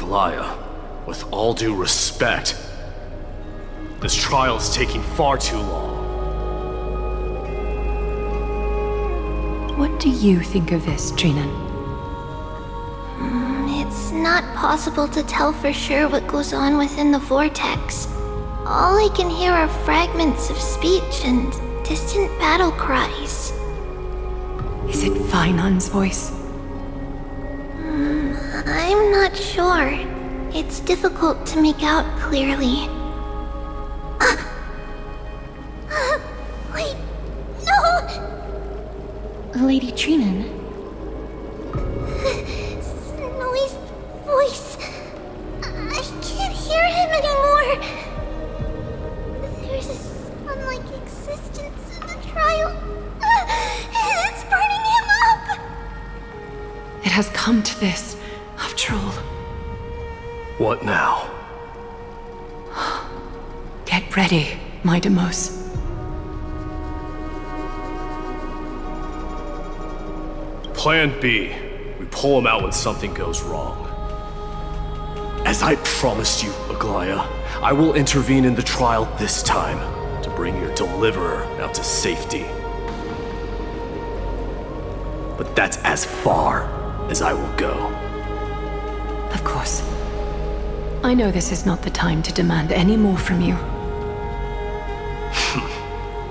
Aglaya, with all due respect, this trial is taking far too long. What do you think of this, Trinan? It's not possible to tell for sure what goes on within the vortex. All I can hear are fragments of speech and distant battle cries. Is it Fainan's voice? I'm not sure. It's difficult to make out clearly. Wait, no! Lady Trinan. Snowy's voice. I can't hear him anymore. There's a sun-like existence in the trial. It's burning him up! It has come to this, after all. What now? Get ready, my Demos. Plan B. We pull him out when something goes wrong. As I promised you, Aglaya, I will intervene in the trial this time to bring your deliverer out to safety. But that's as far as I will go. Of course. I know this is not the time to demand any more from you.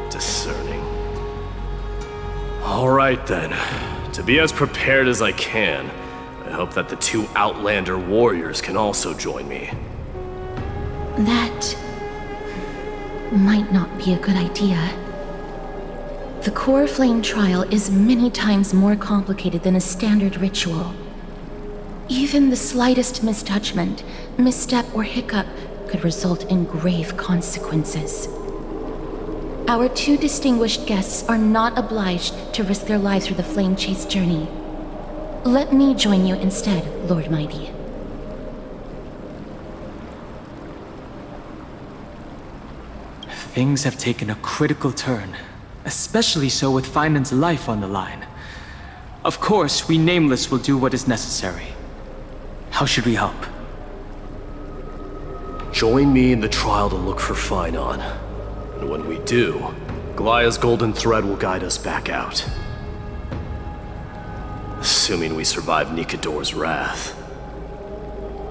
Discerning. All right then. To be as prepared as I can, I hope that the two Outlander warriors can also join me. That might not be a good idea. The Core Flame trial is many times more complicated than a standard ritual. Even the slightest misjudgment, misstep, or hiccup could result in grave consequences. Our two distinguished guests are not obliged to risk their lives for the Flame Chase journey. Let me join you instead, Lord Mighty. Things have taken a critical turn, especially so with Fainan's life on the line. Of course, we Nameless will do what is necessary. How should we help? Join me in the trial to look for Fainan. And when we do, Aglaya's golden thread will guide us back out. Assuming we survive Nikador's wrath.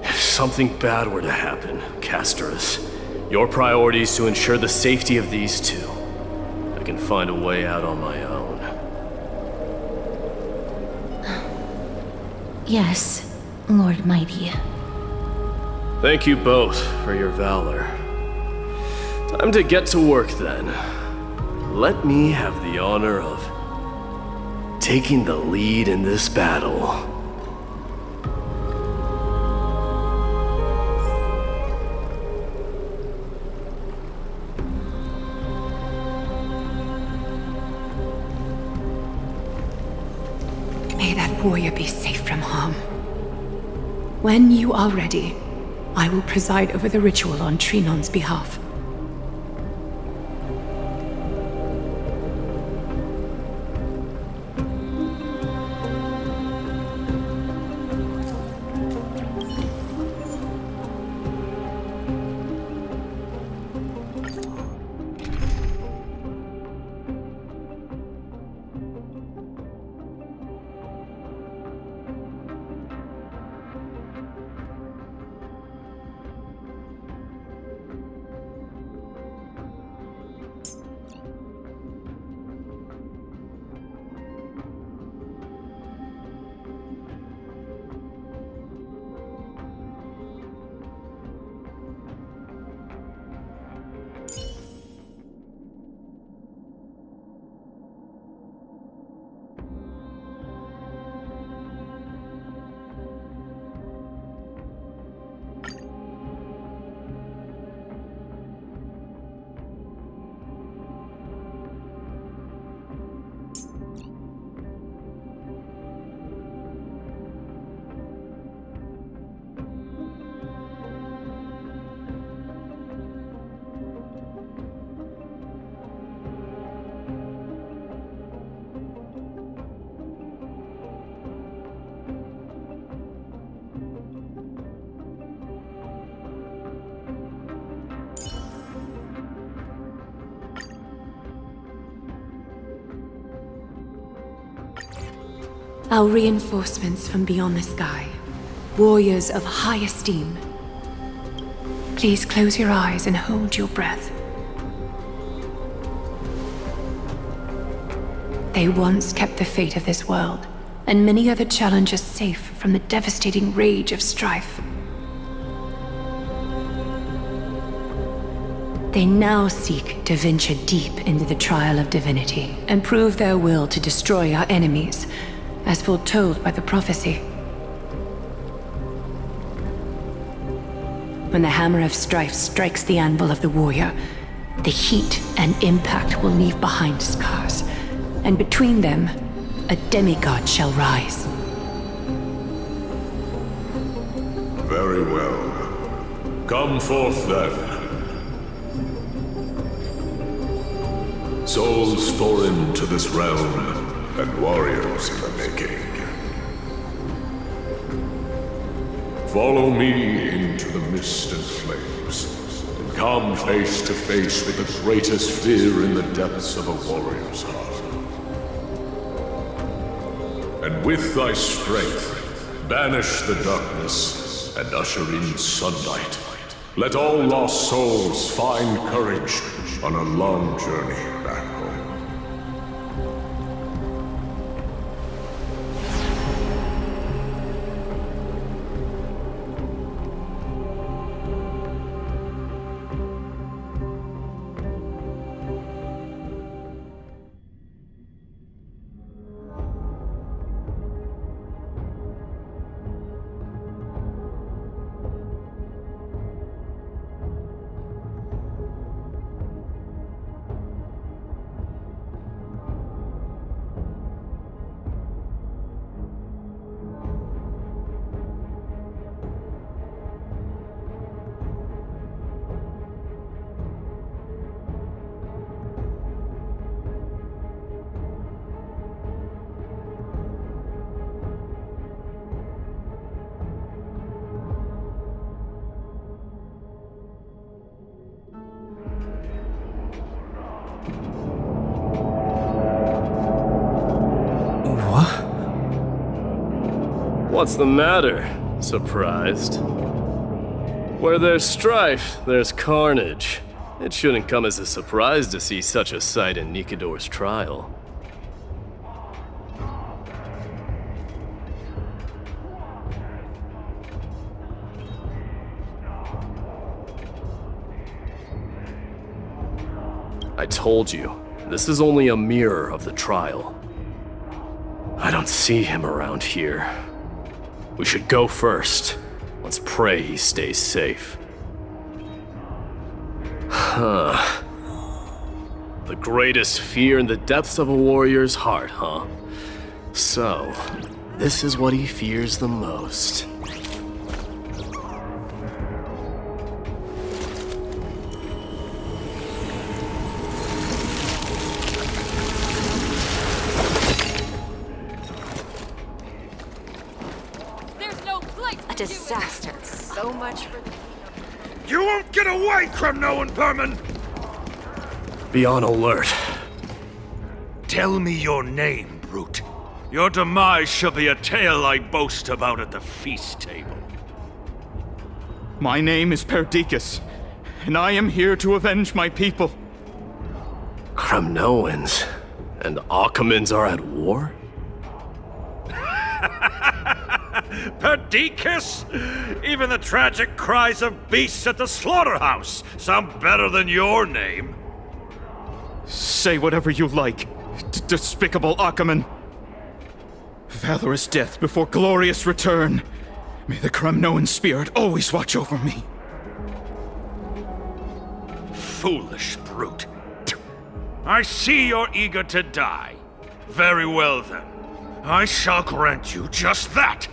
If something bad were to happen, Casterus, your priority is to ensure the safety of these two. I can find a way out on my own. Yes, Lord Mighty. Thank you both for your valor. Time to get to work then. Let me have the honor of taking the lead in this battle. May that warrior be safe from harm. When you are ready, I will preside over the ritual on Trinon's behalf. Our reinforcements from beyond the sky. Warriors of high esteem. Please close your eyes and hold your breath. They once kept the fate of this world, and many other challenges safe from the devastating rage of strife. They now seek to venture deep into the trial of divinity and prove their will to destroy our enemies, as foretold by the prophecy. When the hammer of strife strikes the anvil of the warrior, the heat and impact will leave behind scars, and between them, a demigod shall rise. Very well. Come forth then. Souls foreign to this realm, and warriors in the making. Follow me into the mist and flames, and come face to face with the greatest fear in the depths of a warrior's heart. And with thy strength, banish the darkness and usher in sunlight. Let all lost souls find courage on a long journey back home. What's the matter? Surprised? Where there's strife, there's carnage. It shouldn't come as a surprise to see such a sight in Nikador's trial. I told you, this is only a mirror of the trial. I don't see him around here. We should go first. Let's pray he stays safe. Huh. The greatest fear in the depths of a warrior's heart, huh? So, this is what he fears the most. Disaster. So much for the... You won't get away, Cremnoan vermin! Be on alert. Tell me your name, brute. Your demise shall be a tale I boast about at the feast table. My name is Perdiccas, and I am here to avenge my people. Cremnoans and Akamans are at war? Perdiccas? Even the tragic cries of beasts at the slaughterhouse sound better than your name. Say whatever you like, despicable Achaman. Valorous death before glorious return. May the Cremnoan spirit always watch over me. Foolish brute. I see you're eager to die. Very well then. I shall grant you just that.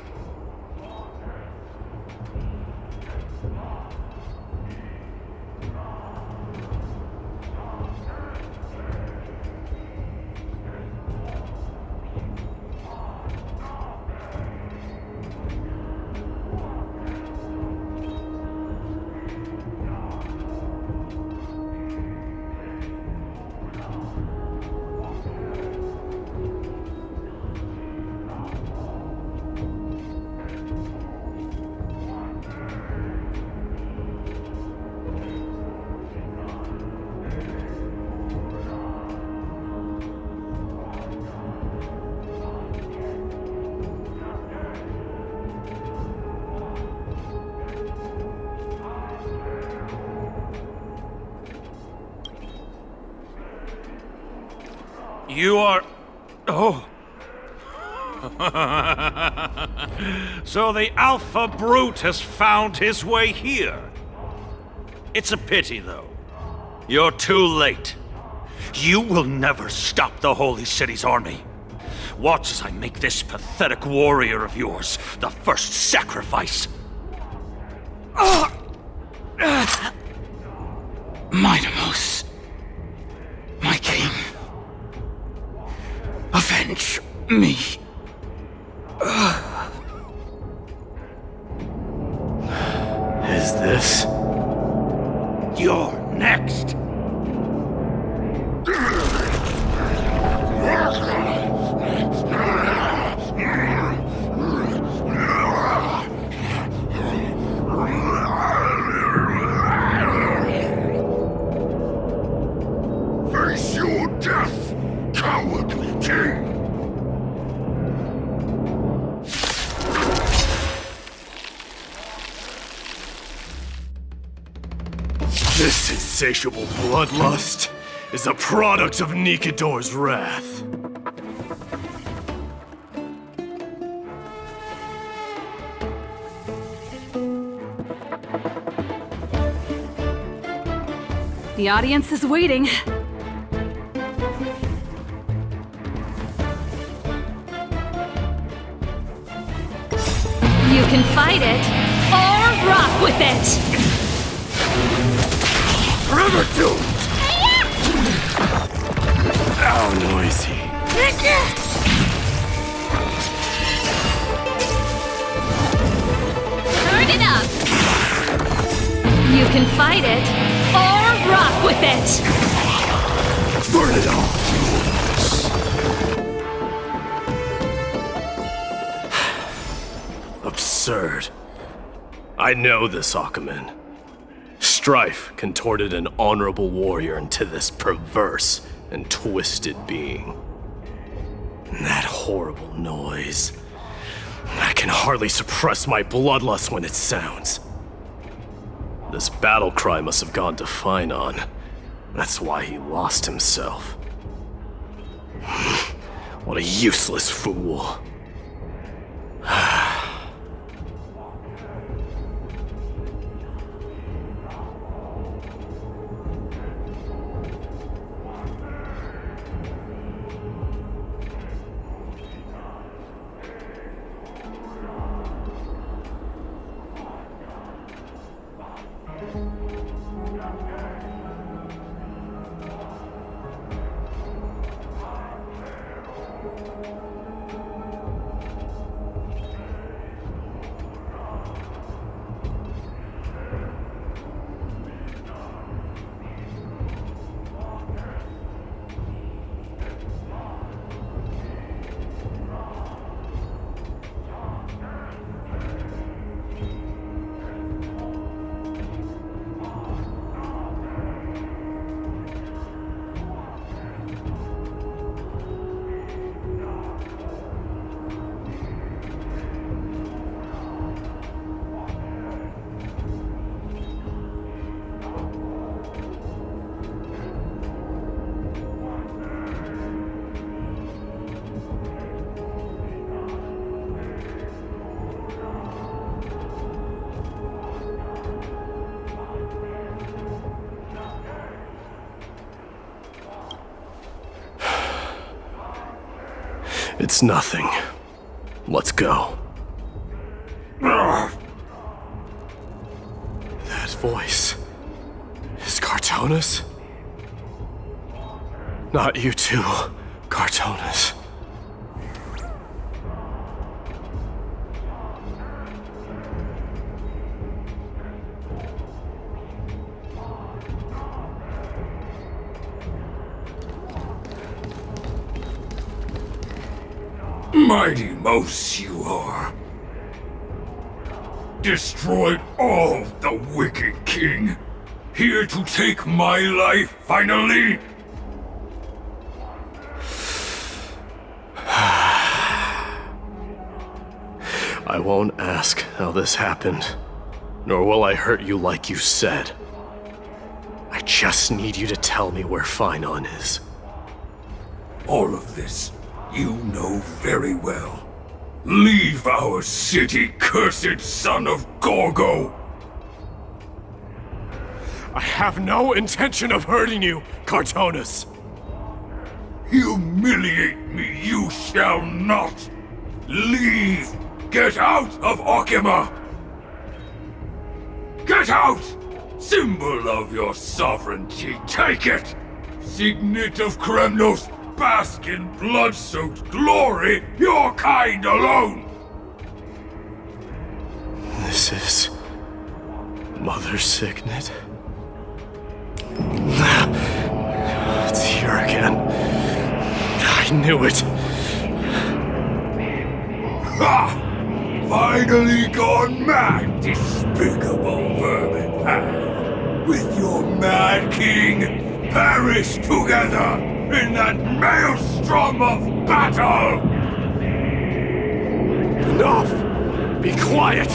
You are... Oh. So the Alpha Brute has found his way here. It's a pity, though. You're too late. You will never stop the Holy City's army. Watch as I make this pathetic warrior of yours the first sacrifice. Mightimos, my king, avenge me. Is this? You're next. Face your death, cowardly king! This insatiable bloodlust is a product of Nikador's wrath. The audience is waiting. You can fight it, or rock with it! Forever doomed! How noisy. Turn it up! You can fight it, or rock with it! Burn it all! Absurd. I know this, Akumen. Strife contorted an honorable warrior into this perverse and twisted being. And that horrible noise. I can hardly suppress my bloodlust when it sounds. This battle cry must have gone to Finon. That's why he lost himself. What a useless fool. It's nothing. Let's go. That voice is Cartonis? Not you too, Cartonis. Mighty Mos you are. Destroyed all the wicked king. Here to take my life finally. I won't ask how this happened, nor will I hurt you like you said. I just need you to tell me where Finon is. All of this, you know very well. Leave our city, cursed son of Gorgo! I have no intention of hurting you, Cartonus. Humiliate me you shall not! Leave! Get out of Okima! Get out! Symbol of your sovereignty, take it! Signet of Kremnos, bask in blood-soaked glory, your kind alone! This is... Mother's signet? It's here again. I knew it. Ha! Finally gone mad, despicable vermin have! With your mad king, perish together in that maelstrom of battle! Enough! Be quiet!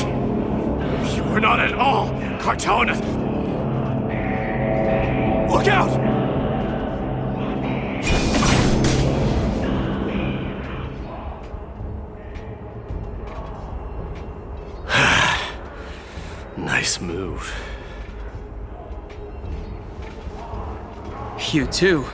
You were not at all, Cartonus! Look out! Nice move. You too.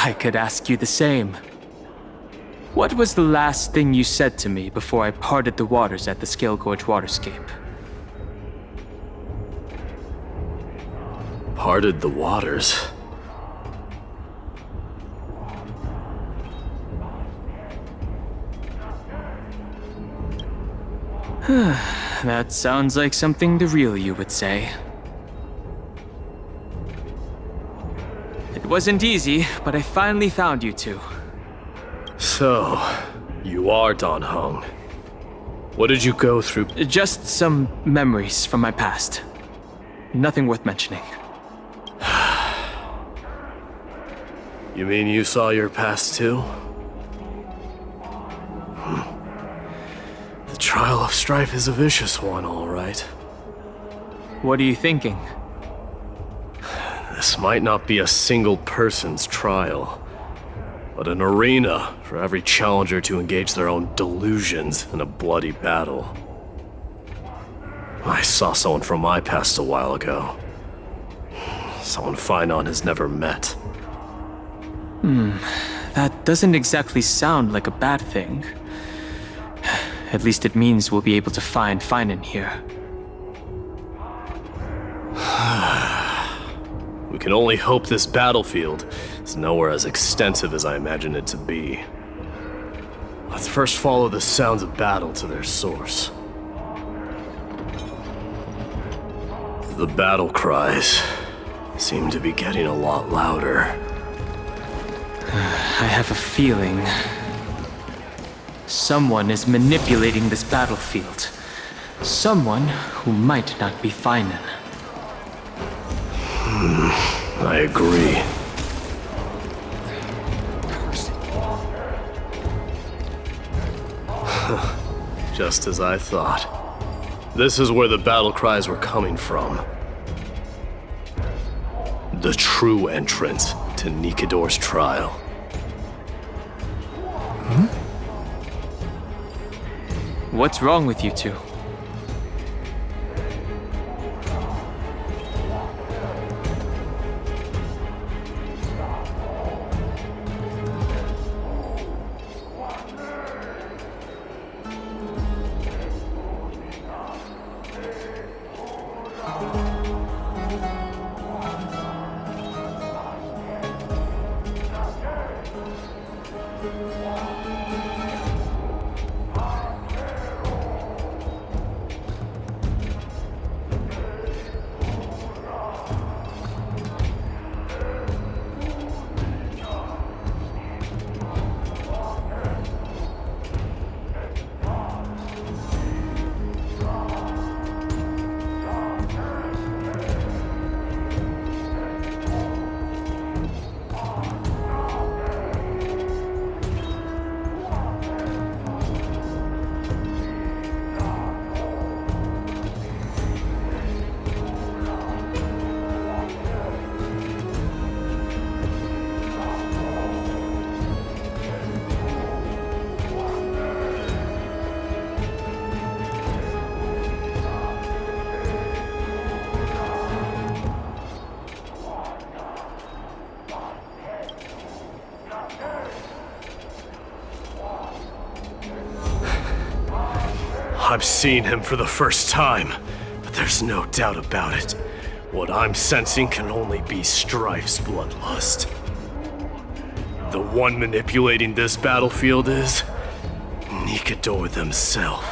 I could ask you the same. What was the last thing you said to me before I parted the waters at the Scale Gorge waterscape? Parted the waters? That sounds like something the real you would say. It wasn't easy, but I finally found you two. So, you are Don Hung. What did you go through? Just some memories from my past. Nothing worth mentioning. You mean you saw your past too? The trial of strife is a vicious one, all right. What are you thinking? This might not be a single person's trial, but an arena for every challenger to engage their own delusions in a bloody battle. I saw someone from my past a while ago. Someone Finon has never met. That doesn't exactly sound like a bad thing. At least it means we'll be able to find Finan here. We can only hope this battlefield is nowhere as extensive as I imagine it to be. Let's first follow the sounds of battle to their source. The battle cries seem to be getting a lot louder. I have a feeling someone is manipulating this battlefield. Someone who might not be Finan. I agree. Just as I thought. This is where the battle cries were coming from. The true entrance to Nikador's trial. What's wrong with you two? I've seen him for the first time, but there's no doubt about it. What I'm sensing can only be Strife's bloodlust. The one manipulating this battlefield is Nikador themselves.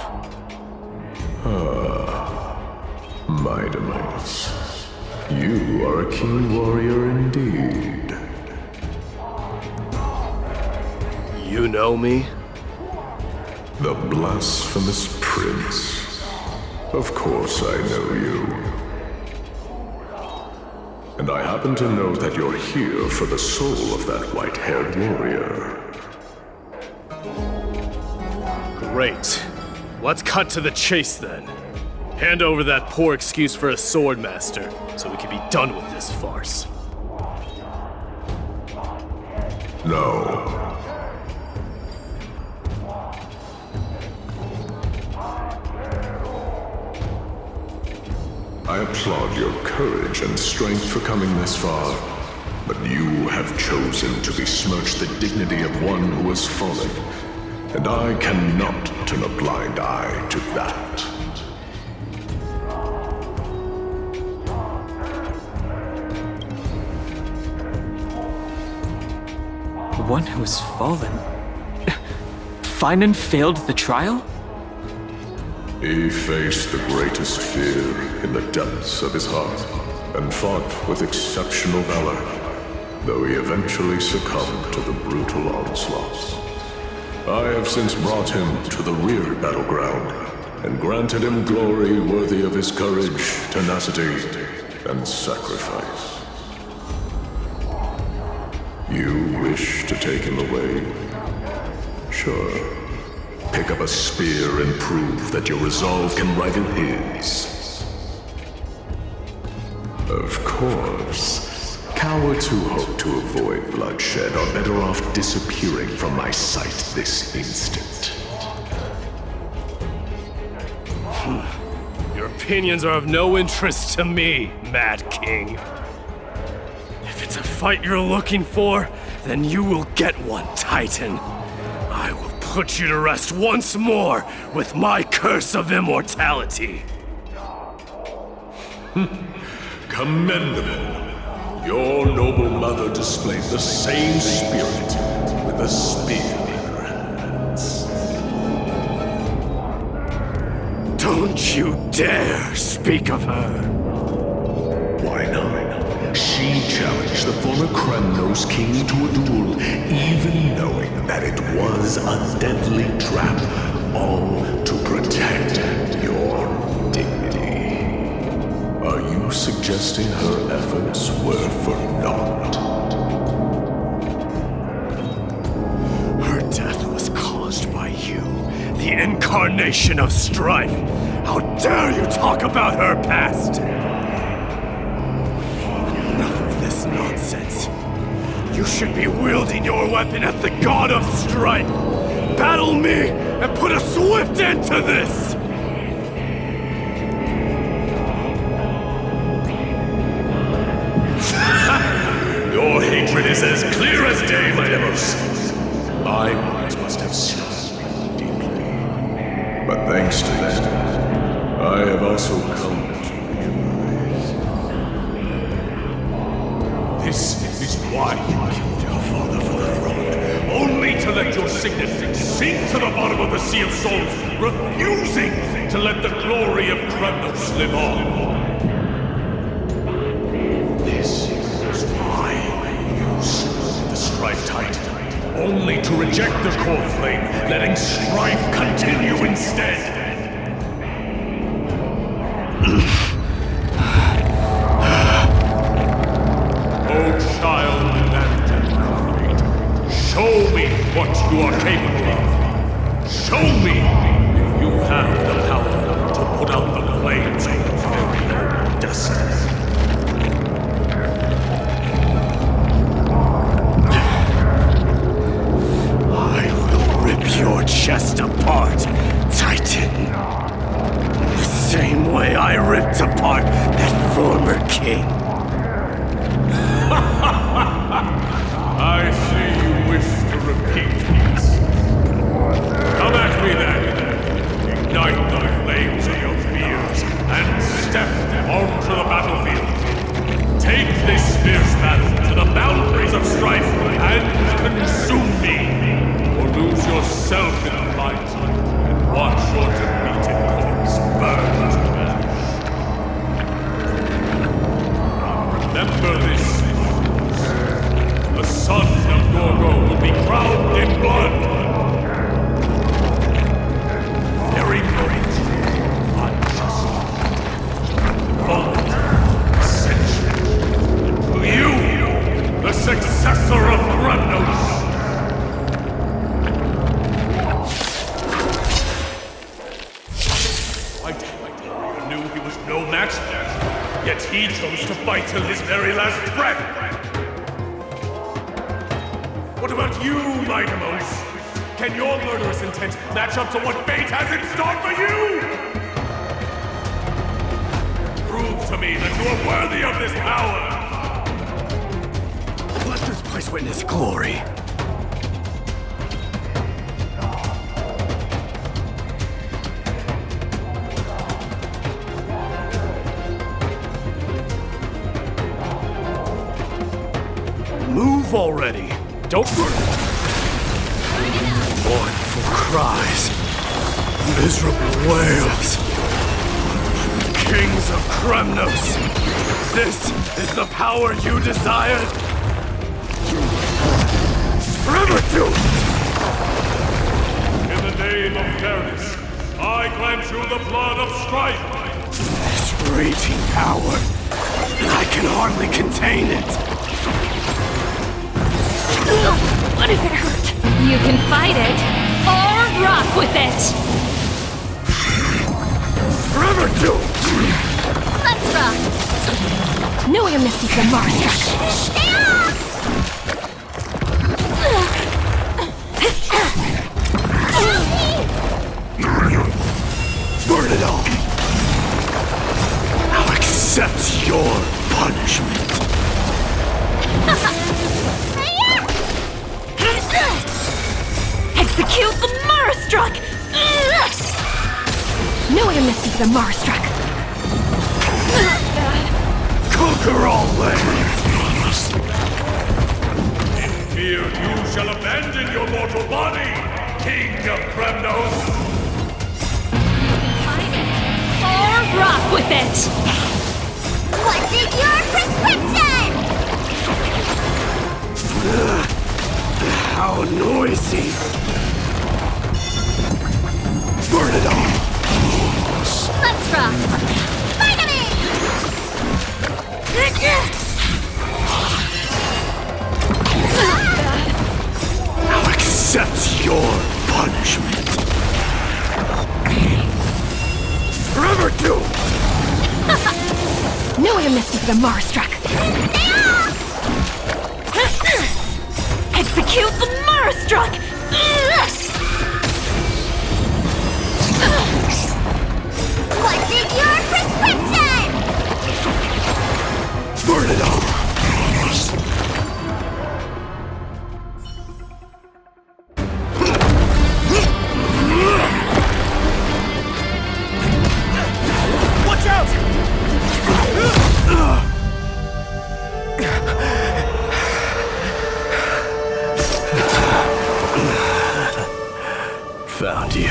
My demise. You are a keen warrior indeed. You know me? The blasphemous prince. Of course I know you. And I happen to know that you're here for the soul of that white-haired warrior. Great. Let's cut to the chase then. Hand over that poor excuse for a swordmaster, so we can be done with this farce. No. I applaud your courage and strength for coming this far, but you have chosen to besmirch the dignity of one who has fallen, and I cannot turn a blind eye to that. The one who has fallen? Finan failed the trial? He faced the greatest fear in the depths of his heart, and fought with exceptional valor, though he eventually succumbed to the brutal onslaughts. I have since brought him to the rear battleground, and granted him glory worthy of his courage, tenacity, and sacrifice. You wish to take him away? Sure. Pick up a spear and prove that your resolve can rival his. Of course, cowards who hope to avoid bloodshed are better off disappearing from my sight this instant. Your opinions are of no interest to me, Mad King. If it's a fight you're looking for, then you will get one, Titan. I will put you to rest once more with my curse of immortality. Commendable. Your noble mother displayed the same spirit with a spear in her hands. Don't you dare speak of her. Why not? She challenged the former Kremnos king to a duel, even knowing that it was a deadly trap, all to protect your dignity. Are you suggesting her efforts were for naught? Her death was caused by you, the incarnation of strife. How dare you talk about her past? Nonsense. You should be wielding your weapon as the god of strife. Battle me and put a swift end to this! Your hatred is as clear as day, my Demos. My words must have stung you deeply. But thanks to them, I have also come to realize. This is why you killed your father for the throne, only to let your signet sink to the bottom of the Sea of Souls, refusing to let the glory of Kremnos live on. This is why you slew the Strife Titan, only to reject the core flame, letting strife continue instead. Show me what you are capable of. Show me if you have the power to put out the flames of your very own destiny. I will rip your chest apart, Titan. The same way I ripped apart that former king. I see you wish to repeat this. Come at me then. Ignite the flames of your fears and step onto the battlefield. Take this fierce battle to the boundaries of strife and consume me. Or lose yourself in the fight and watch your defeated corpse burn to ash. Remember this. The son of Gorgo will be crowned in blood. Very great, unjust, bold, essential. To you, the successor of Kremnos. I knew he was no match there, yet he chose to fight till his very last breath. What about you, my Demos? Can your murderous intent match up to what fate has in store for you? Prove to me that you are worthy of this power! Let this place witness glory. Move already! Don't run! Mournful cries. Miserable whales! Kings of Kremnos! This is the power you desired? Forever doomed! In the name of Paris, I grant you the blood of strife! This raging power, I can hardly contain it! What if it hurt? You can fight it, or rock with it! Forever doomed! Let's rock! No air misty from Mars. Stay off! Burn it all! I'll accept your punishment. Execute the Marastruck! No air misty from Marastruck. Conquer all lands! Fear you shall abandon your mortal body, King of Kremnos! Fight it, or rock with it! What's in your prescription? How noisy! Burn it all! Let's rock! Vitamin! I'll accept your punishment. Forever doomed! No air misty for the Marastruck. Execute the Marastruck! What's in your prescription? Burn it all! Watch out! Found you.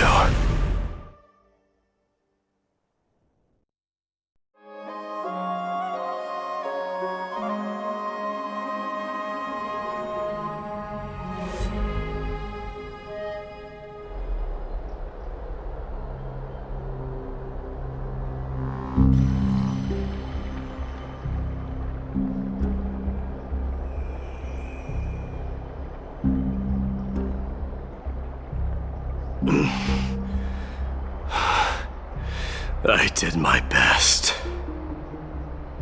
I did my best.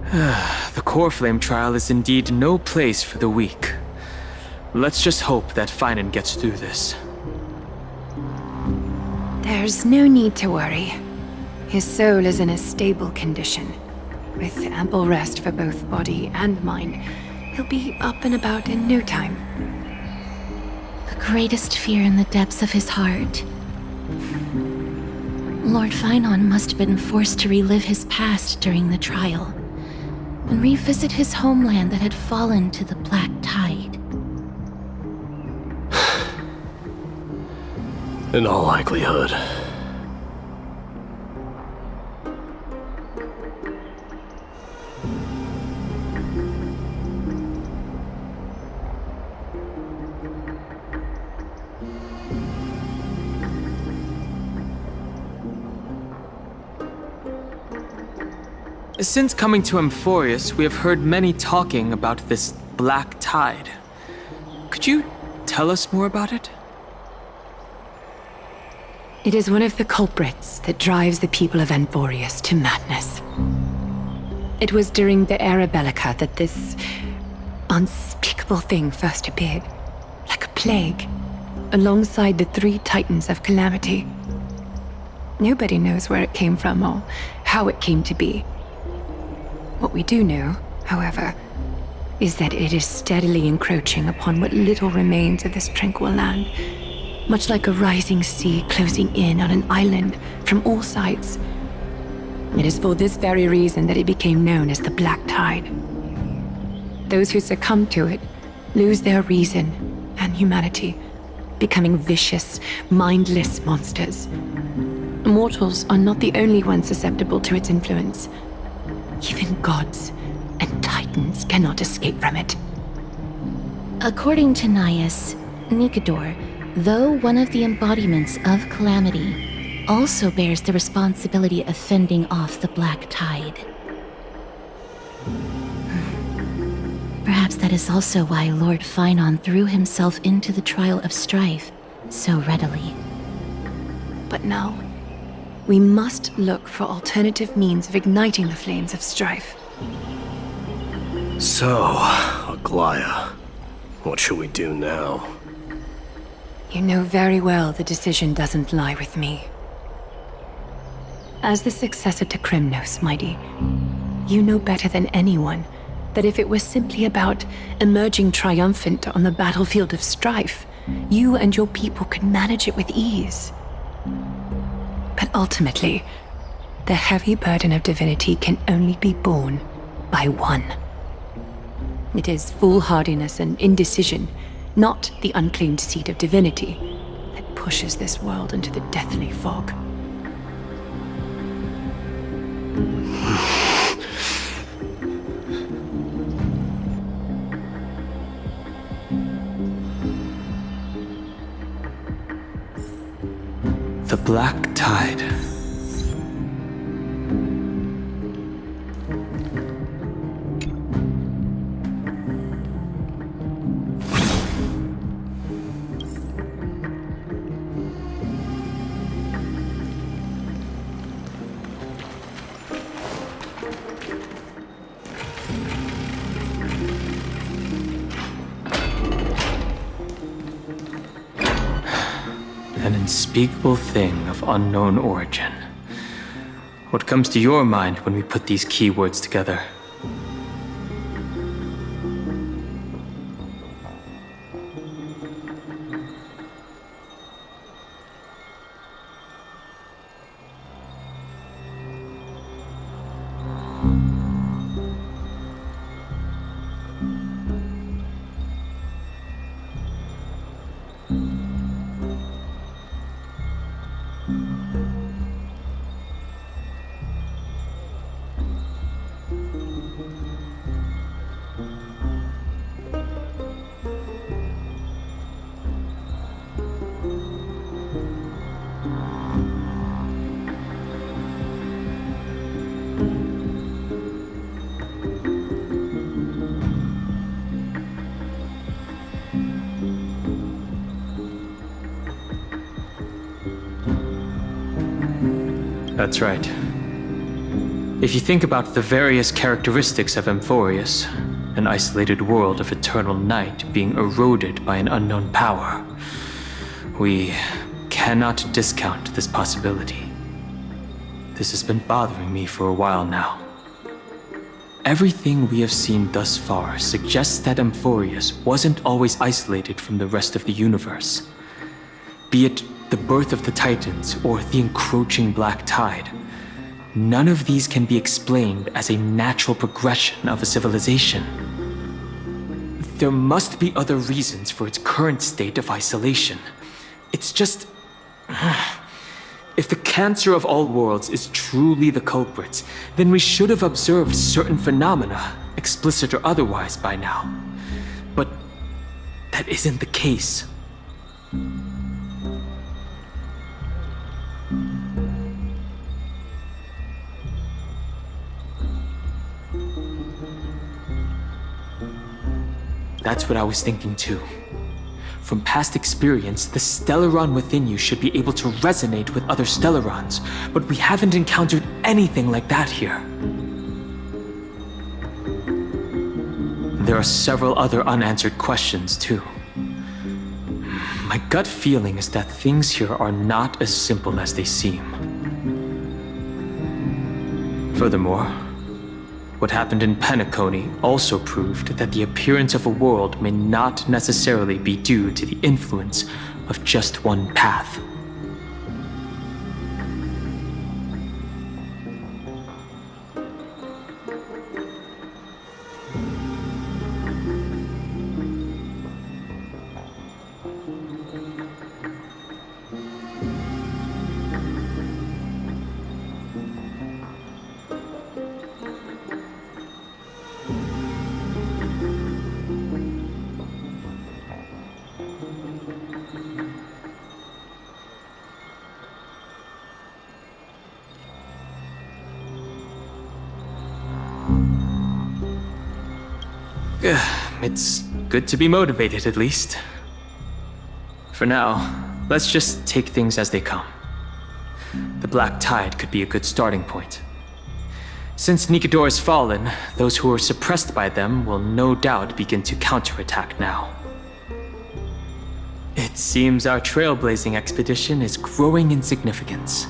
The core flame trial is indeed no place for the weak. Let's just hope that Finan gets through this. There's no need to worry. His soul is in a stable condition. With ample rest for both body and mind, he'll be up and about in no time. The greatest fear in the depths of his heart. Lord Finan must have been forced to relive his past during the trial, and revisit his homeland that had fallen to the Black Tide. In all likelihood. Since coming to Amphorius, we have heard many talking about this Black Tide. Could you tell us more about it? It is one of the culprits that drives the people of Amphorius to madness. It was during the Era Bellica that this unspeakable thing first appeared, like a plague, alongside the three titans of calamity. Nobody knows where it came from or how it came to be. What we do know, however, is that it is steadily encroaching upon what little remains of this tranquil land, much like a rising sea closing in on an island from all sides. It is for this very reason that it became known as the Black Tide. Those who succumb to it lose their reason and humanity, becoming vicious, mindless monsters. Mortals are not the only ones susceptible to its influence. Even gods and titans cannot escape from it. According to Naias, Nikador, though one of the embodiments of Calamity, also bears the responsibility of fending off the Black Tide. Perhaps that is also why Lord Finon threw himself into the trial of strife so readily. But now, we must look for alternative means of igniting the flames of strife. So, Aglaya, what should we do now? You know very well the decision doesn't lie with me. As the successor to Krymnos, Mighty, you know better than anyone that if it was simply about emerging triumphant on the battlefield of strife, you and your people could manage it with ease. But ultimately, the heavy burden of divinity can only be borne by one. It is foolhardiness and indecision, not the unclaimed seed of divinity, that pushes this world into the deathly fog. The Black Tide. An unspeakable thing of unknown origin. What comes to your mind when we put these keywords together? That's right. If you think about the various characteristics of Amphorius, an isolated world of eternal night being eroded by an unknown power, we cannot discount this possibility. This has been bothering me for a while now. Everything we have seen thus far suggests that Amphorius wasn't always isolated from the rest of the universe. Be it the birth of the Titans or the encroaching Black Tide, none of these can be explained as a natural progression of a civilization. There must be other reasons for its current state of isolation. It's just... If the cancer of all worlds is truly the culprit, then we should have observed certain phenomena, explicit or otherwise, by now. But that isn't the case. That's what I was thinking too. From past experience, the Stellaron within you should be able to resonate with other Stellarons, but we haven't encountered anything like that here. There are several other unanswered questions too. My gut feeling is that things here are not as simple as they seem. Furthermore, what happened in Penacony also proved that the appearance of a world may not necessarily be due to the influence of just one path. It's good to be motivated, at least. For now, let's just take things as they come. The Black Tide could be a good starting point. Since Nikador has fallen, those who are suppressed by them will no doubt begin to counterattack now. It seems our trailblazing expedition is growing in significance.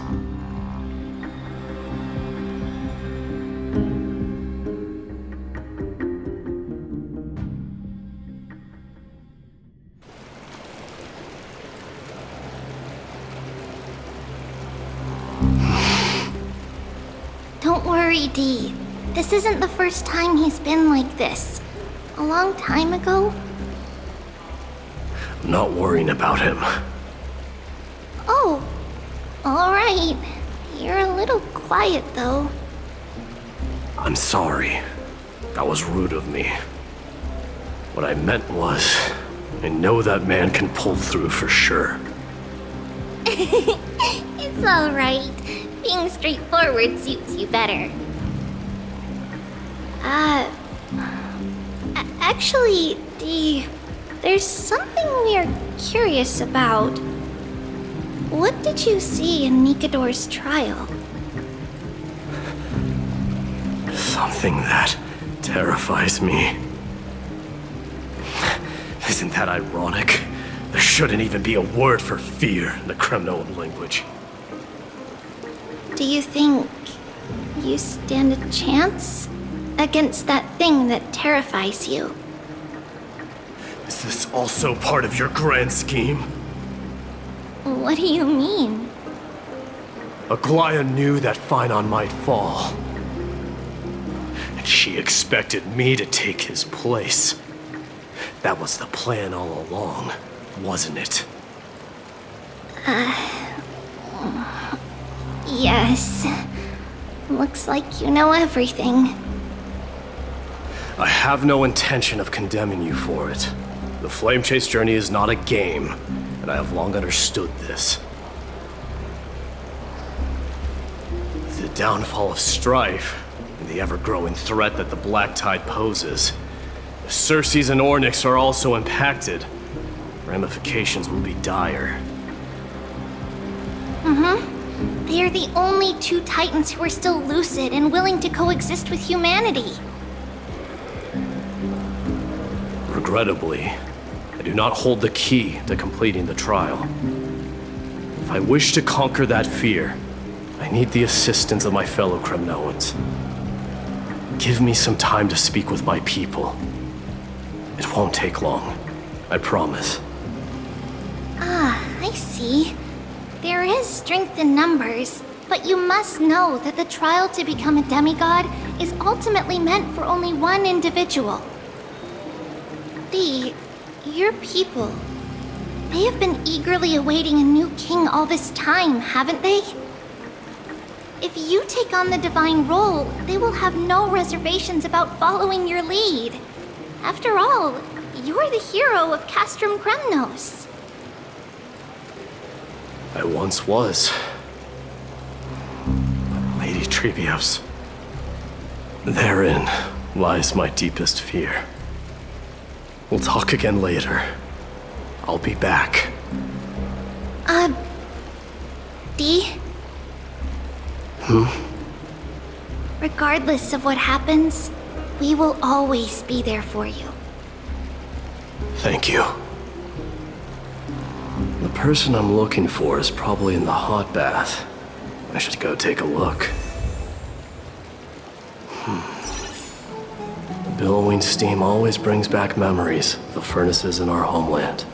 Don't worry, Dee. This isn't the first time he's been like this. A long time ago. I'm not worrying about him. Oh, alright. You're a little quiet, though. I'm sorry. That was rude of me. What I meant was, I know that man can pull through for sure. It's alright. Being straightforward suits you better. Actually, Dee, there's something we're curious about. What did you see in Nikador's trial? Something that terrifies me. Isn't that ironic? There shouldn't even be a word for fear in the Kremnoan language. Do you think you stand a chance against that thing that terrifies you? Is this also part of your grand scheme? What do you mean? Aglaya knew that Phynon might fall. And she expected me to take his place. That was the plan all along, wasn't it? Yes. Looks like you know everything. I have no intention of condemning you for it. The Flame Chase journey is not a game, and I have long understood this. The downfall of strife, and the ever-growing threat that the Black Tide poses. If Circes and Ornyx are also impacted, ramifications will be dire. They are the only two Titans who are still lucid and willing to coexist with humanity. Regrettably, I do not hold the key to completing the trial. If I wish to conquer that fear, I need the assistance of my fellow Kremnoans. Give me some time to speak with my people. It won't take long, I promise. I see. There is strength in numbers, but you must know that the trial to become a demigod is ultimately meant for only one individual. Your people, they have been eagerly awaiting a new king all this time, haven't they? If you take on the divine role, they will have no reservations about following your lead. After all, you're the hero of Castrum Kremnos. I once was. Lady Trebios. Therein lies my deepest fear. We'll talk again later. I'll be back. Dee? Regardless of what happens, we will always be there for you. Thank you. The person I'm looking for is probably in the hot bath. I should go take a look. The billowing steam always brings back memories of the furnaces in our homeland.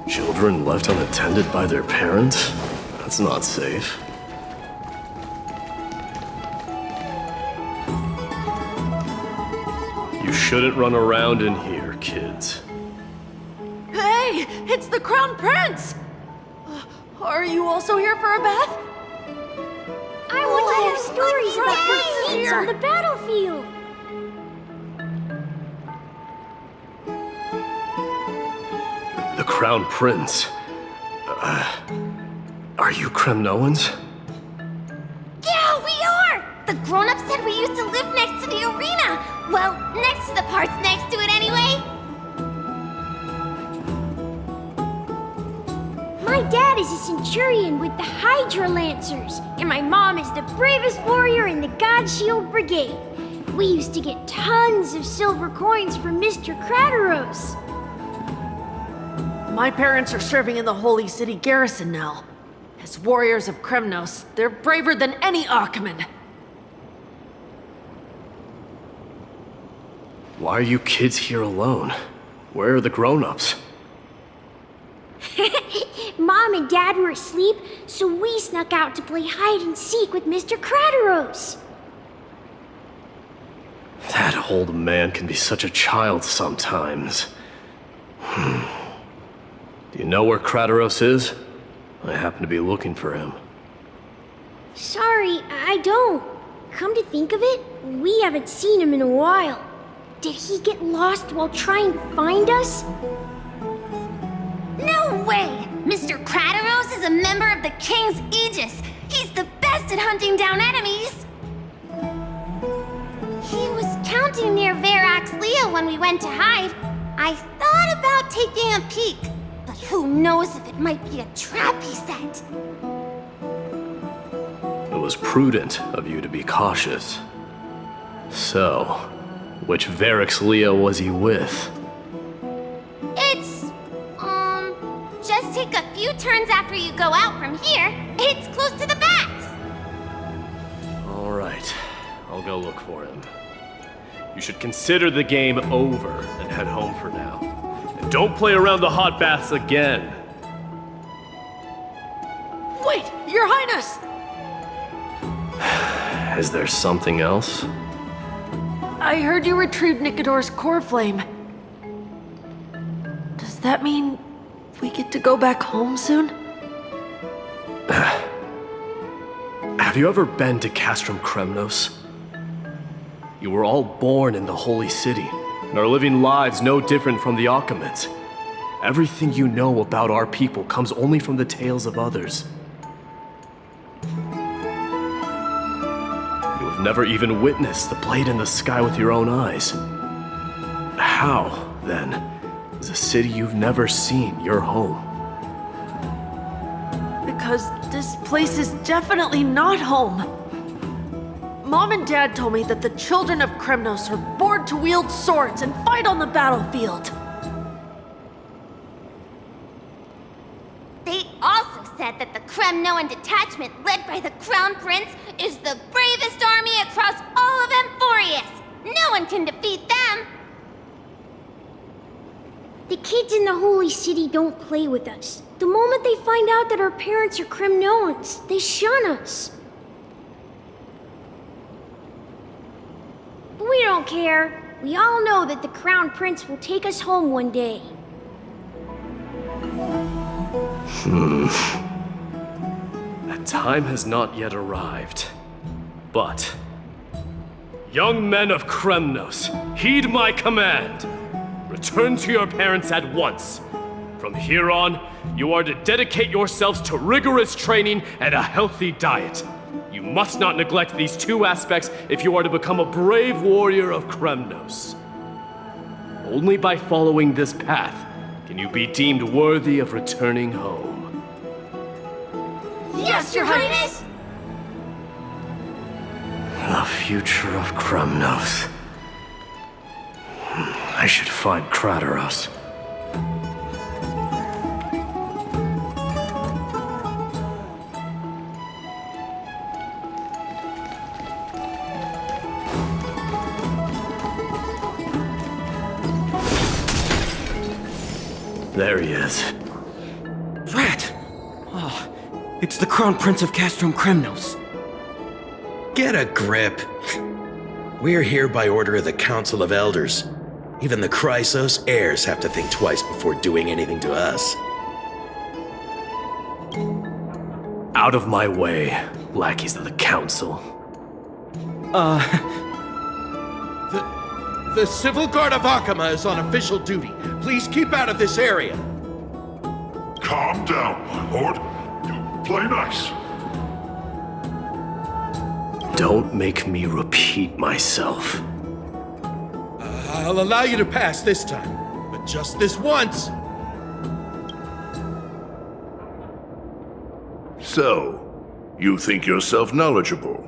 Children left unattended by their parents? That's not safe. You shouldn't run around in here, kids. Hey, it's the Crown Prince! Are you also here for a bath? I want to hear stories about the feats on the battlefield. The Crown Prince. Are you Kremnoans? Yeah, we are! The grown-ups said we used to live next to the arena. Well, next to the parts next to it anyway. My dad is a centurion with the Hydra Lancers, and my mom is the bravest warrior in the God Shield Brigade. We used to get tons of silver coins from Mr. Crateros. My parents are serving in the Holy City garrison now. As warriors of Kremnos, they're braver than any Achaemen. Why are you kids here alone? Where are the grown-ups? Mom and Dad were asleep, so we snuck out to play hide and seek with Mr. Crateros. That old man can be such a child sometimes. Do you know where Crateros is? I happen to be looking for him. Sorry, I don't. Come to think of it, we haven't seen him in a while. Did he get lost while trying to find us? No way! Mr. Crateros is a member of the King's Aegis. He's the best at hunting down enemies. He was counting near Verax Lea when we went to hide. I thought about taking a peek, but who knows if it might be a trap he set. It was prudent of you to be cautious. So, which Verax Lea was he with? Just take a few turns after you go out from here. It's close to the backs. All right, I'll go look for him. You should consider the game over and head home for now. And don't play around the hot baths again. Wait, Your Highness! Is there something else? I heard you retrieved Nicodor's core flame. Does that mean we get to go back home soon? Have you ever been to Castrum Kremnos? You were all born in the Holy City, and are living lives no different from the Achaemens. Everything you know about our people comes only from the tales of others. You have never even witnessed the blade in the sky with your own eyes. How, then, is a city you've never seen your home? Because this place is definitely not home. Mom and Dad told me that the children of Kremnos are born to wield swords and fight on the battlefield. They also said that the Kremnoan detachment led by the Crown Prince is the bravest army across all of Amphorius. No one can defeat them. The kids in the Holy City don't play with us. The moment they find out that our parents are Kremnoans, they shun us. But we don't care. We all know that the Crown Prince will take us home one day. That time has not yet arrived. But, young men of Kremnos, heed my command. Return to your parents at once. From here on, you are to dedicate yourselves to rigorous training and a healthy diet. You must not neglect these two aspects if you are to become a brave warrior of Kremnos. Only by following this path can you be deemed worthy of returning home. Yes, Your Highness! The future of Kremnos. I should find Crateros. There he is. Rat! Oh, It's the Crown Prince of Castrum Kremnos. Get a grip. We're here by order of the Council of Elders. Even the Chrysos heirs have to think twice before doing anything to us. Out of my way, lackeys of the council. The Civil Guard of Akama is on official duty. Please keep out of this area. Calm down, my lord. Play nice. Don't make me repeat myself. I'll allow you to pass this time, but just this once. So, you think yourself knowledgeable?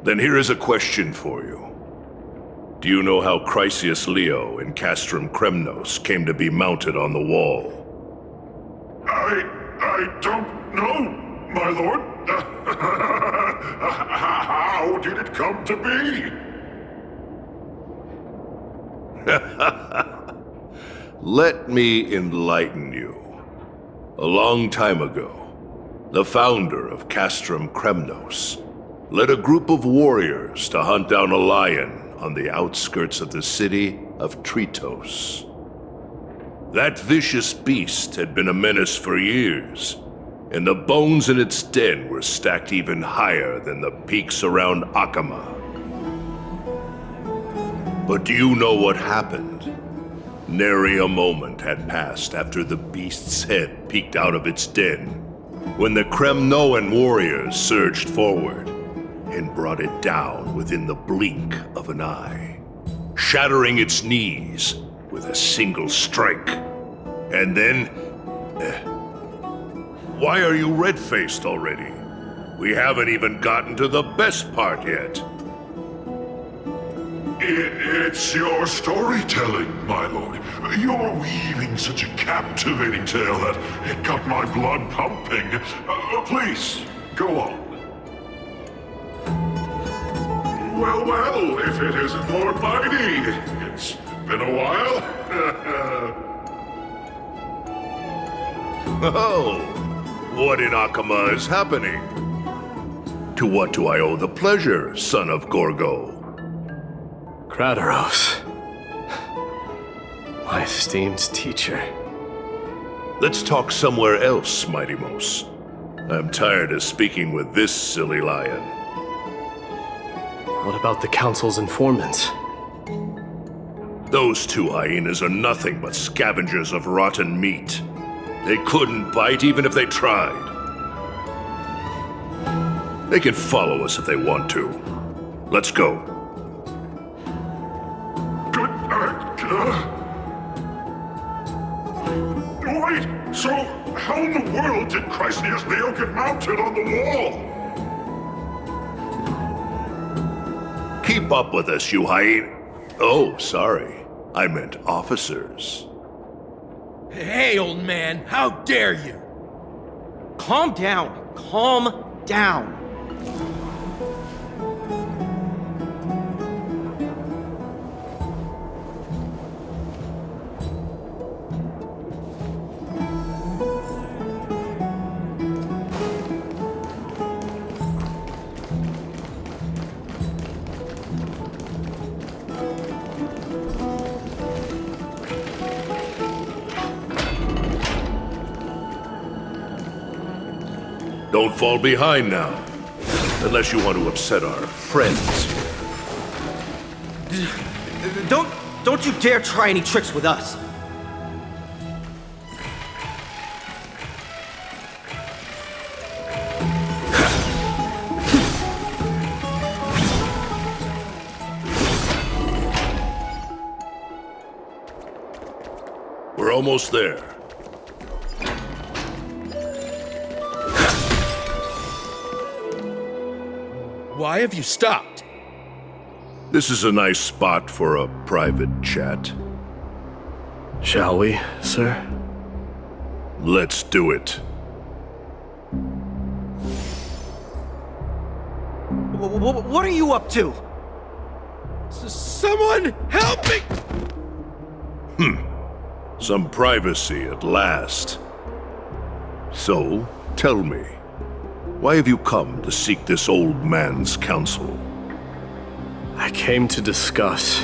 Then here is a question for you. Do you know how Chrysius Leo in Castrum Kremnos came to be mounted on the wall? I don't know, my lord. How did it come to be? Let me enlighten you. A long time ago, the founder of Castrum Kremnos led a group of warriors to hunt down a lion on the outskirts of the city of Tritos. That vicious beast had been a menace for years, and the bones in its den were stacked even higher than the peaks around Akama. But do you know what happened? Nary a moment had passed after the beast's head peeked out of its den, when the Kremnoan warriors surged forward and brought it down within the blink of an eye, shattering its knees with a single strike. And then... why are you red-faced already? We haven't even gotten to the best part yet. It's your storytelling, my lord. You're weaving such a captivating tale that it got my blood pumping. Please, go on. Well, if it isn't Lord Mighty. It's been a while. Oh, what in Akama is happening? To what do I owe the pleasure, son of Gorgo? Krataros. My esteemed teacher. Let's talk somewhere else, Mighty Mos. I'm tired of speaking with this silly lion. What about the council's informants? Those two hyenas are nothing but scavengers of rotten meat. They couldn't bite even if they tried. They can follow us if they want to. Let's go. Wait, so how in the world did Chrysius Leo get mounted on the wall? Keep up with us, you hyena. Oh, sorry. I meant officers. Hey, old man, how dare you? Calm down. Calm down. Don't fall behind now. Unless you want to upset our friends. Don't you dare try any tricks with us. We're almost there. Why have you stopped? This is a nice spot for a private chat. Shall we, sir? Let's do it. What are you up to? Someone help me! Some privacy at last. So, tell me, Why have you come to seek this old man's counsel? I came to discuss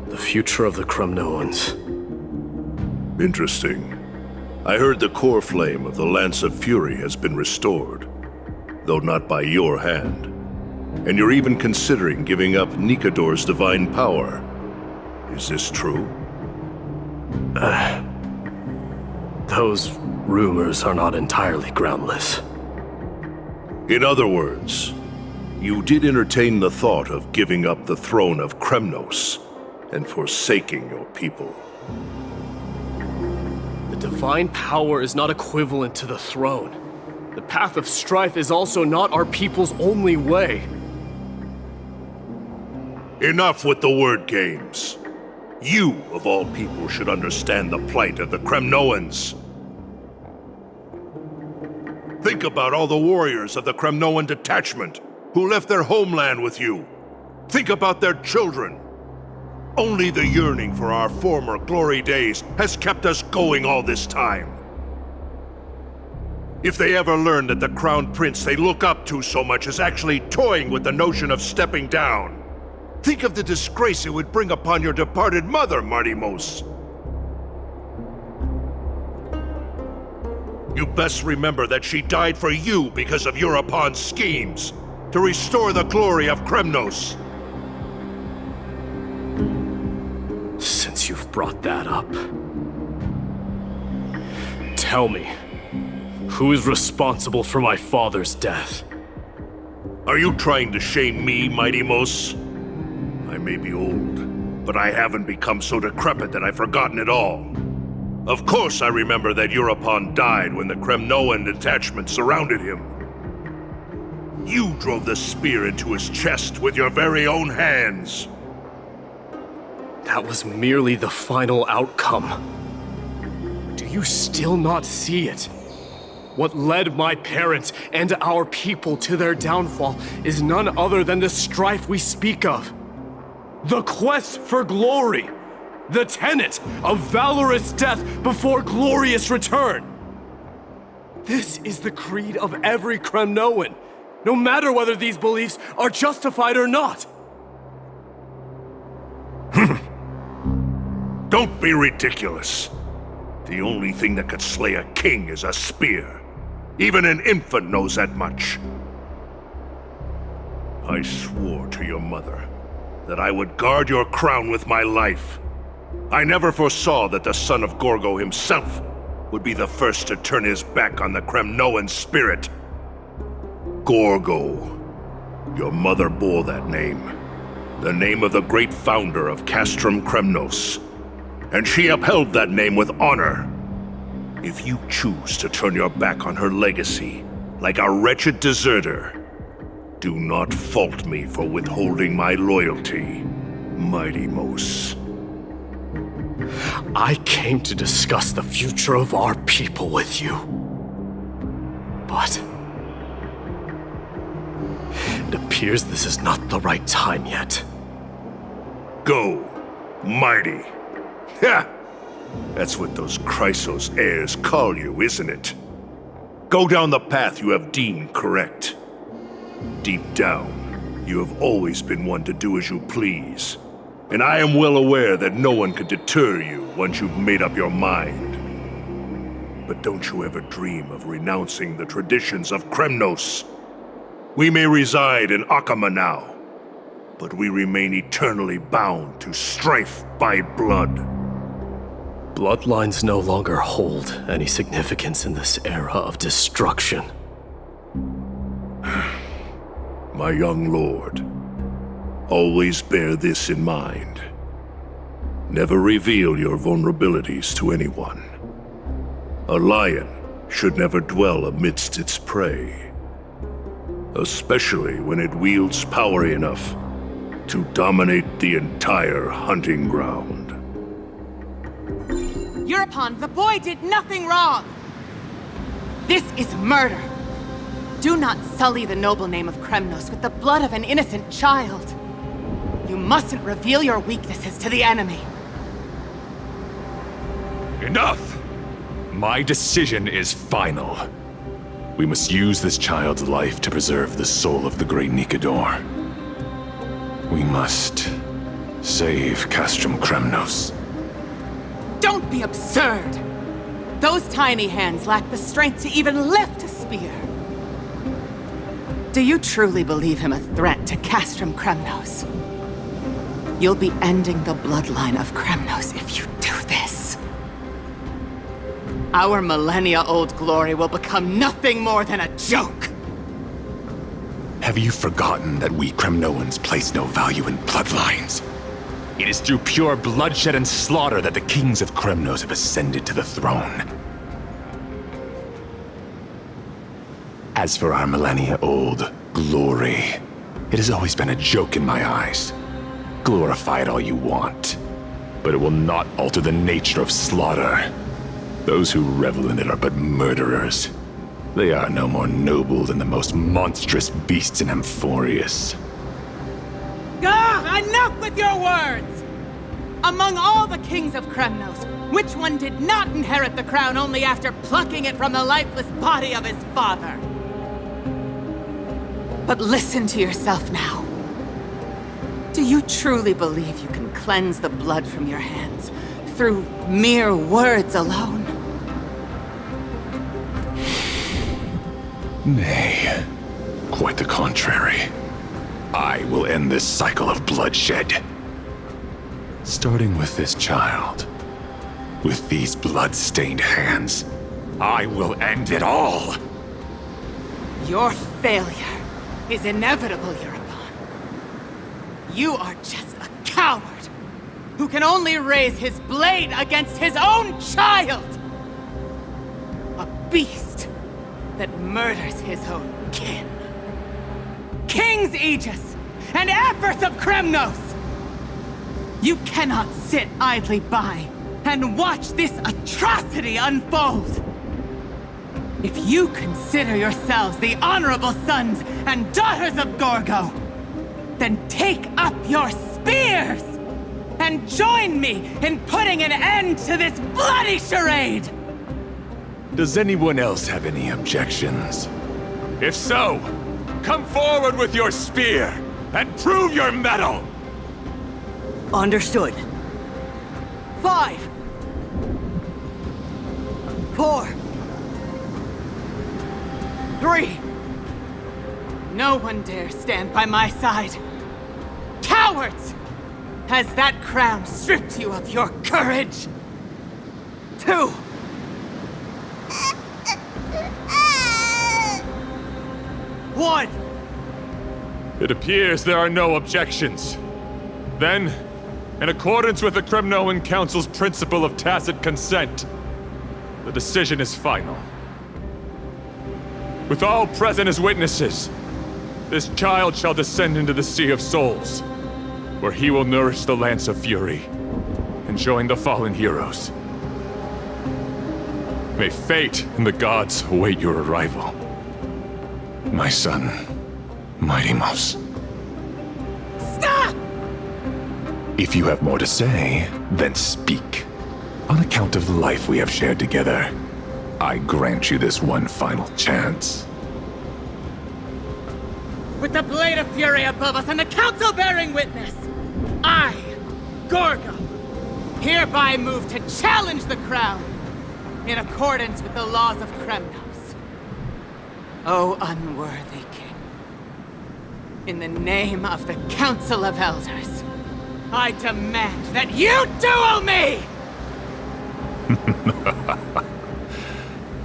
the future of the Kremnoans. Interesting. I heard the core flame of the Lance of Fury has been restored, though not by your hand. And you're even considering giving up Nikador's divine power. Is this true? Those rumors are not entirely groundless. In other words, you did entertain the thought of giving up the throne of Kremnos and forsaking your people. The divine power is not equivalent to the throne. The path of strife is also not our people's only way. Enough with the word games. You, of all people, should understand the plight of the Kremnoans. Think about all the warriors of the Kremnoan detachment who left their homeland with you. Think about their children. Only the yearning for our former glory days has kept us going all this time. If they ever learn that the crown prince they look up to so much is actually toying with the notion of stepping down, think of the disgrace it would bring upon your departed mother, Martimos. You best remember that she died for you because of Europon's schemes to restore the glory of Kremnos. Since you've brought that up, tell me, who is responsible for my father's death? Are you trying to shame me, Martimos? I may be old, but I haven't become so decrepit that I've forgotten it all. Of course I remember that Europon died when the Kremnoan detachment surrounded him. You drove the spear into his chest with your very own hands. That was merely the final outcome. Do you still not see it? What led my parents and our people to their downfall is none other than the strife we speak of. The quest for glory. The tenet of valorous death before glorious return. This is the creed of every Kremnoan, no matter whether these beliefs are justified or not. Don't be ridiculous. The only thing that could slay a king is a spear. Even an infant knows that much. I swore to your mother that I would guard your crown with my life. I never foresaw that the son of Gorgo himself would be the first to turn his back on the Kremnoan spirit. Gorgo. Your mother bore that name. The name of the great founder of Castrum Kremnos. And she upheld that name with honor. If you choose to turn your back on her legacy, like a wretched deserter, do not fault me for withholding my loyalty, Martimos. I came to discuss the future of our people with you. But it appears this is not the right time yet. Go, mighty. Ha! That's what those Chrysos heirs call you, isn't it? Go down the path you have deemed correct. Deep down, you have always been one to do as you please. And I am well aware that no one can deter you once you've made up your mind. But don't you ever dream of renouncing the traditions of Kremnos. We may reside in Akama now, but we remain eternally bound to strife by blood. Bloodlines no longer hold any significance in this era of destruction. My young lord, always bear this in mind. Never reveal your vulnerabilities to anyone. A lion should never dwell amidst its prey, especially when it wields power enough to dominate the entire hunting ground. Europon, the boy did nothing wrong! This is murder! Do not sully the noble name of Kremnos with the blood of an innocent child. You mustn't reveal your weaknesses to the enemy. Enough! My decision is final. We must use this child's life to preserve the soul of the great Nikador. We must save Castrum Kremnos. Don't be absurd! Those tiny hands lack the strength to even lift a spear. Do you truly believe him a threat to Castrum Kremnos? You'll be ending the bloodline of Kremnos if you do this. Our millennia-old glory will become nothing more than a joke. Have you forgotten that we Kremnoans place no value in bloodlines? It is through pure bloodshed and slaughter that the kings of Kremnos have ascended to the throne. As for our millennia-old glory, it has always been a joke in my eyes. Glorify it all you want, but it will not alter the nature of slaughter. Those who revel in it are but murderers. They are no more noble than the most monstrous beasts in Amphorius. Enough with your words! Among all the kings of Kremnos, which one did not inherit the crown only after plucking it from the lifeless body of his father? But listen to yourself now. Do you truly believe you can cleanse the blood from your hands through mere words alone? Nay, quite the contrary. I will end this cycle of bloodshed. Starting with this child. With these blood-stained hands, I will end it all! Your failure is inevitable, Eurepon. You are just a coward who can only raise his blade against his own child! A beast that murders his own kin. King's Aegis and Empress of Kremnos! You cannot sit idly by and watch this atrocity unfold! If you consider yourselves the honorable sons and daughters of Gorgo, then take up your spears and join me in putting an end to this bloody charade! Does anyone else have any objections? If so, come forward with your spear and prove your mettle! Understood. 5, 4, 3. No one dare stand by my side. Cowards! Has that crown stripped you of your courage? 2. One. It appears there are no objections. Then, in accordance with the Kremnoan Council's principle of tacit consent, the decision is final. With all present as witnesses, this child shall descend into the Sea of Souls, where he will nourish the Lance of Fury and join the fallen heroes. May fate and the gods await your arrival. My son, Mightimos. Stop! If you have more to say, then speak. On account of the life we have shared together, I grant you this one final chance. With the blade of fury above us and the council bearing witness, I, Gorgo, hereby move to challenge the crown in accordance with the laws of Kremnos. O unworthy king, in the name of the Council of Elders, I demand that you duel me!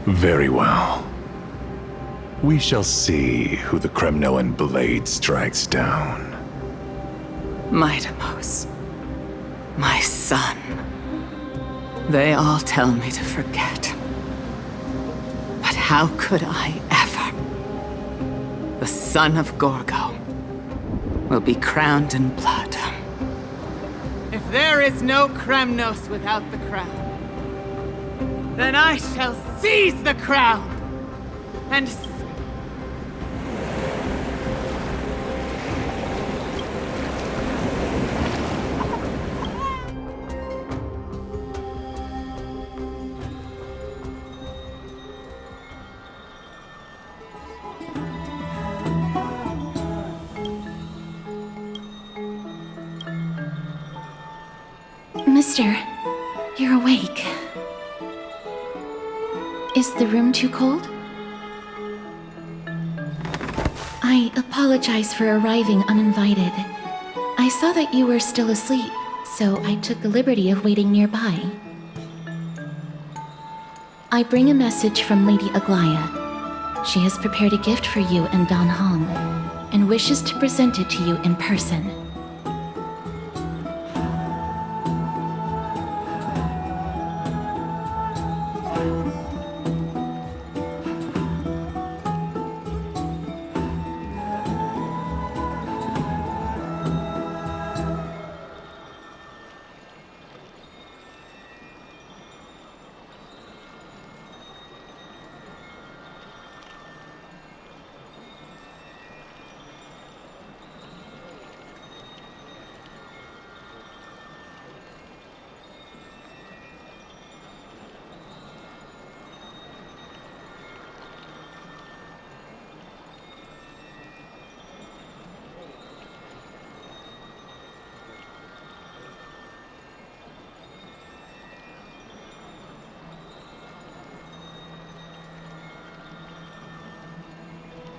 Very well. We shall see who the Kremnoan blade strikes down. Mightimos, my son. They all tell me to forget. But how could I ever? The son of Gorgo will be crowned in blood. If there is no Kremnos without the crown, then I shall seize the crown and Master, you're awake. Is the room too cold? I apologize for arriving uninvited. I saw that you were still asleep, so I took the liberty of waiting nearby. I bring a message from Lady Aglaya. She has prepared a gift for you and Dan Hong, and wishes to present it to you in person.